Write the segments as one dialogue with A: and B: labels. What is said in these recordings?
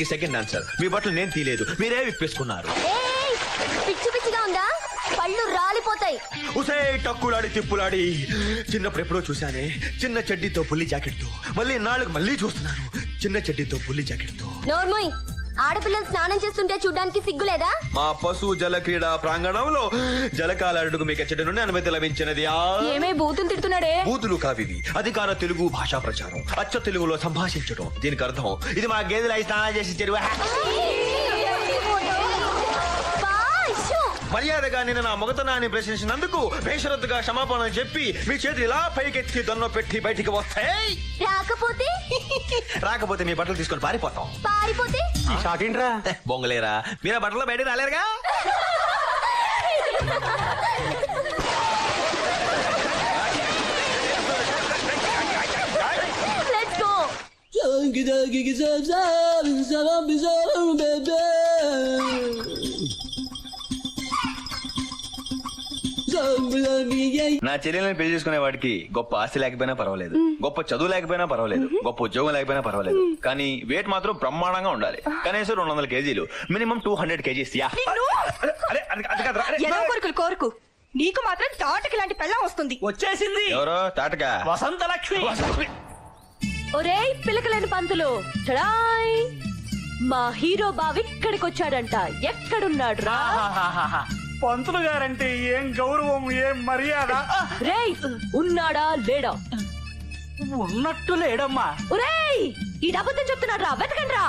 A: Second answer. మీ బట్టలు నేను తీయలేదు, మీరే విప్పేసుకున్నారు.
B: పిచ్చి పిచ్చిగా ఉందా? పళ్ళు రాలిపోతాయి.
A: ఉసే టక్కులాడి తిప్పులాడి చిన్నప్పుడు ఎప్పుడో చూశానే, చిన్న చెడ్డీతో పుల్లి జాకెట్ తో. మళ్ళీ నాలుగు మళ్ళీ చూస్తున్నాను, చిన్న చెడ్డీతో పుల్లి జాకెట్ తో.
B: నోర్మోయ్, ఆడపిల్లలు స్నానం చేస్తుంటే చూడ్డానికి సిగ్గులేదా?
A: మా పశు జల క్రీడా ప్రాంగణంలో జలకాలాడుకు మీకు చెడ్డ నుండి అనుమతి లభించినది.
B: ఏమే బూతులు తిడుతున్నాడే?
A: బూతులు కావిది, అధికార తెలుగు భాషా ప్రచారం, అచ్చ తెలుగులో సంభాషించడం. దీనికి అర్థం ఇది మా గేదెలు అయి స్నానం చేసి చెరువు. మర్యాదగా నేను నా మొగతనాన్ని ప్రశ్నించినందుకు బేషరత్తుగా క్షమాపణ చెప్పి మీ చేతులు ఇలా పైకెత్తి దొన్న పెట్టి బయటికి వస్తాయి. రాకపోతే మీ బట్టలు తీసుకొని పారిపోతాం.
B: పారిపోతే
A: బొంగలేరా, మీరా బట్టలు బయట రాలేరుగా. నా చెల్లెల్ని పెళ్లి చేసుకునే వాడికి గొప్ప ఆస్తి లేకపోయినా పర్వాలేదు, గొప్ప చదువు లేకపోయినా పర్వాలేదు, గొప్ప ఉద్యోగం లేకపోయినా పర్వాలేదు, కానీ వెయిట్ మాత్రం బ్రహ్మాండంగా ఉండాలి. కనీసం 200 కేజీలు, మినిమం 200 కేజీస్.
C: కోరుకు నీకు మాత్రం తాటకి లాంటి పెళ్ళం వస్తుంది.
D: వచ్చేసింది
A: ఎవరో తాటక,
D: వసంత లక్ష్మి.
B: ఒరేయ్ పిల్లకలేని పంతులు, చడాయ్ మా హీరో బావి ఇక్కడికి వచ్చాడంట. ఎక్కడున్నాడు రా?
D: పంతులు గారంటే ఏం గౌరవం, ఏం మర్యాద.
B: రేయ్ ఉన్నాడా లేడా?
D: ఉన్నట్టు లేడమ్మా.
B: ఒరేయ్ ఈ డబ్బుతో చెప్తున్నాడు రా, వెతకండి రా.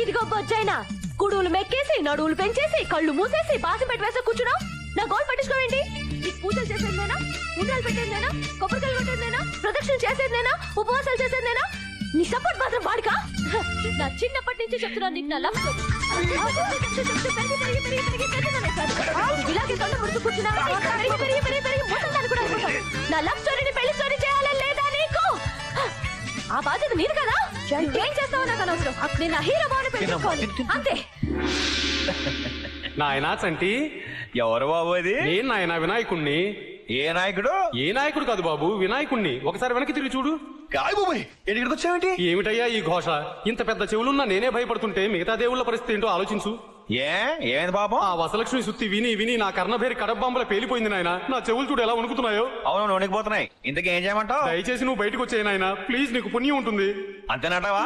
B: ఇదిగో బొజ్జైనా, కుడువులు మెక్కేసి నడువులు పెంచేసి కళ్ళు మూసేసి బాసం పెట్టి వేసే కూర్చున్నావు. నా గోల్ పట్టించుకోవేంటి? నీకు పూజలు చేసేదేనా, ఉండాలు పెట్టేదేనా, కొబ్బరికాయలు కొట్టేదేనా, ప్రదక్షిణ చేసేదేనా, ఉపవాసాలు చేసేదేనా? నీ సపోర్ట్ మాత్రం వాడికా? నా చిన్నప్పటి నుంచి చెప్తున్నా నీకు నా లవ్ స్టోరీ. ఇలాగే తొండ ముడుచు కూర్చున్నావా? పెరిగి మోసందాన్ని కూడా అనుకుంటాను. నా లవ్ స్టోరీని పెళ్లి స్టోరీ చేయాలని లేదా నీకు? ఆ బాధ్యత నీది కదా. ఏం చేస్తావో నాకు అనవసరం. నేను నా హీరో బాగుని పెట్టుకోవాలి అంతే.
E: నాయనా చంటి,
A: ఎవరు బాబు అది?
E: నేను నాయనా వినాయకుణ్ణి.
A: ఏ నాయకుడు?
E: ఏ నాయకుడు కాదు బాబు, వినాయకుణ్ణి. ఒకసారి వెనక్కి తిరిగి చూడు.
A: ఇక్కడికి వచ్చావేంటి?
E: ఏమిటయ్యా ఈ ఘోష? ఇంత పెద్ద చెవులున్నా నేనే భయపడుతుంటే మిగతా దేవుళ్ళ పరిస్థితి ఏంటో ఆలోచించు.
A: ఏమైంది పాపం?
E: ఆ వసలక్ష్మి సుత్తి విని విని నా కర్ణభేరి కడబాంబల పేలిపోయింది నాయన. నా చెవులు చూడు ఎలా వణుకుతున్నాయో.
A: అవును, వణికిపోతున్నాయి. ఇంతకీ ఏం చేయమంటావు?
E: దయచేసి నువ్వు బయటకు వచ్చాయి నాయన, ప్లీజ్. నీకు పుణ్యం ఉంటుంది.
A: అంతేనటవా?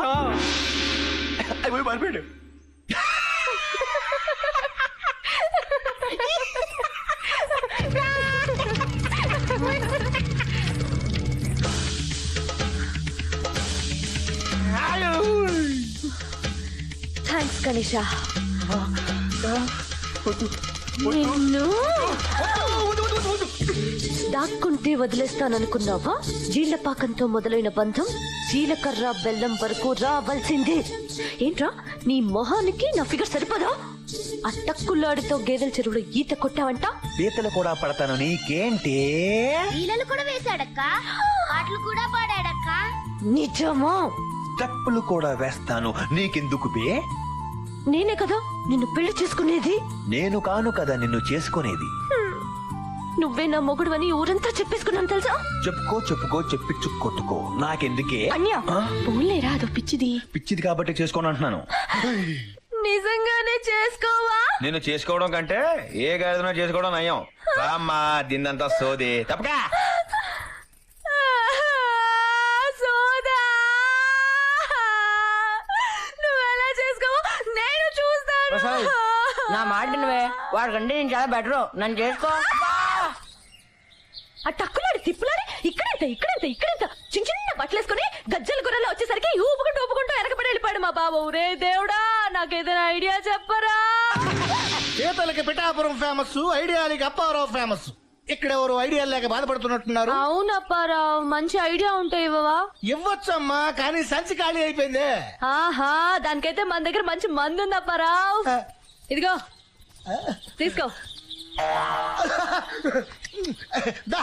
A: మరిపోయాడు.
B: థ్యాంక్స్ గణేష. నిన్ను దాక్కుంటే వదిలేస్తాననుకున్నావా? జీళ్లపాకంతో మొదలైన బంధం జీలకర్ర బెల్లం వరకు రావాల్సిందే. ఏంట్రా నీ మొహానికి నా ఫిగర్ సరిపదా? ఆ టక్కులాడితో గేదెల చెరువులో ఈత కొట్టావంట.
A: పీతలు కూడా పడతాను నీకేంటి?
B: నీళ్ళలు కూడా వేశాడక్క, పాటలు కూడా పాడాడక్క. నిజమా?
A: తప్పులు కూడా వేస్తాను నీకెందుకు బే?
B: నేనే కదా నిన్ను పెళ్లి చేసుకునేది.
A: నేను కాను కదా నిన్ను చేసుకునేది.
B: నువ్వే నా మొగుడు అని ఊరంతా చెప్పేసుకున్నాను తెలుసా?
A: చెప్పుకో చెప్పిచ్చు కొట్టుకో, నాకెందుకే?
B: అన్యా పోలేరా, అదో పిచ్చిది.
A: పిచ్చిది కాబట్టి చేసుకోను అంటున్నాను.
B: నిజంగానే చేసుకోవా?
A: నేను చేసుకోవడం కంటే ఏ గాడిదనో చేసుకోవడం నయం. అమ్మా దీన్నంతా సోది తప్పగా.
C: నా మాట నువ్వే, వాడికంటే నేను చాలా బెటర్. నన్ను చేసుకో.
B: ఆ టక్కులాడి తిప్పులాడి ఇక్కడంత చిన్న చిన్న బట్టలు వేసుకుని గజ్జల గుర్రలో వచ్చేసరికి ఊపుకుంటూ వెనకబడి వెళ్ళిపోయాడు మా బాబు. రే దేవుడా, నాకేదైనా ఐడియా చెప్పరా?
D: చేతలకి పిఠాపురం ఫేమస్, ఐడియాలకి అప్పారావు ఫేమస్. ఇక్కడ ఎవరు ఐడియా లేక బాధపడుతున్నట్టున్నారు.
B: అవును అప్పారావు, మంచి ఐడియా ఉంటే ఇవ్వవా?
D: ఇవ్వచ్చమ్మా, కానీ సంచి ఖాళీ అయిపోయింది.
B: ఆహా, దానికైతే మన దగ్గర మంచి మందు ఉంది అప్పారావు. ఇదిగో తీసుకో.
D: దా.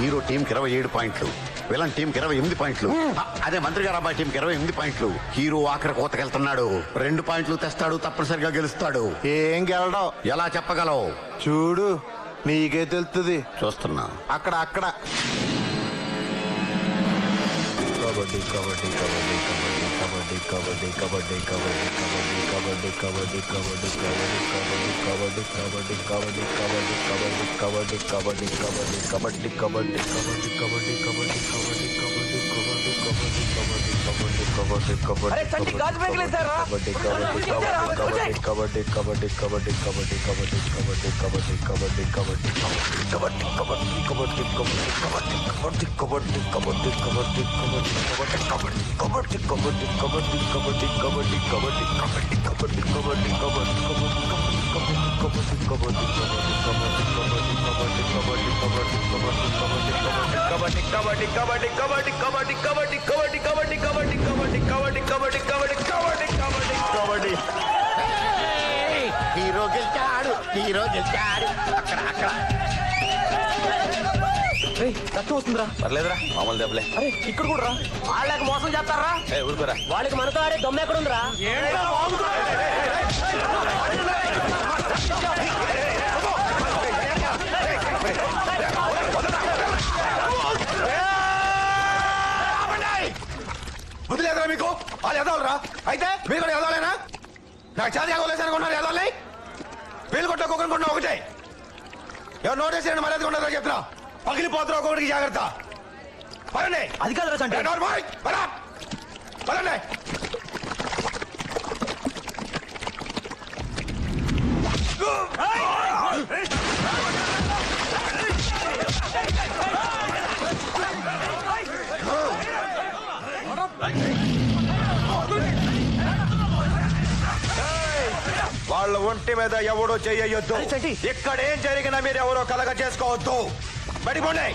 F: హీరో టీంకి 27 పాయింట్లు, విలన్ టీంకి 28 పాయింట్లు, అదే మంత్రి గారు అబ్బాయి టీంకి 28 పాయింట్లు. హీరో ఆఖరి కోతకెళ్తున్నాడు. 2 పాయింట్లు తెస్తాడు, తప్పనిసరిగా గెలుస్తాడు.
D: ఏం గెలడం
F: ఎలా చెప్పగలవు?
D: చూడు, నీకే తెలుస్తుంది.
F: చూస్తున్నా.
D: అక్కడ అక్కడ
F: హీరో గెలిచాడు, హీరో గెలిచాడు. అక్కడ అక్కడ
G: రక్తం వస్తుందిరా. పర్లేదురా, మామూలు దెబ్బలే. అరే ఇక్కడ కూడా రా.
C: వాళ్ళకి మోసం చేస్తారా?
G: ఊరుకోరా.
C: వాళ్ళకి మనతో ఆడే దొమ్మ ఎక్కడ ఉందిరా?
H: బుద్ధి లేదురా మీకు? వాళ్ళు ఎదవలరా? అయితే మీరు కూడా ఎదవలేనా? నాకు చాలా ఎదవలేసి అనుకున్నారు ఎదవల్ని. వీళ్ళు కొట్ట ఒక్కొక్కరు కొట్టిన ఒకటే. ఎవరు నోటీస్ చేయండి, మర్యాద ఉండదు చెప్తున్నా. పగిలిపోతున్నా ఒక్కొక్కడికి జాగ్రత్త. పదండి.
C: అది కాదు
H: పదండి. వాళ్ళ ఒంటి మీద ఎవడో చెయ్యొద్దు. ఇక్కడ ఏం జరిగినా మీరు ఎవరో కలగ చేసుకోవద్దు. బడిపోండి.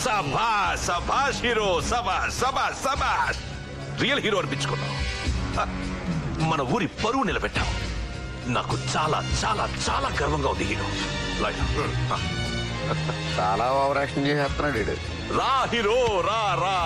G: సభాష్ సభాష్ హీరో, సభాష్ సభాష్ సభాష్. రియల్ హీరో అనిపించుకున్నావు. మన ఊరి పరువు నిలబెట్టావు. నాకు చాలా చాలా చాలా గర్వంగా ఉంది హీరో.
F: చాలా ఓవర్ యాక్షన్ చేసేస్తున్నాడు.
G: రా హీరో, రా రా.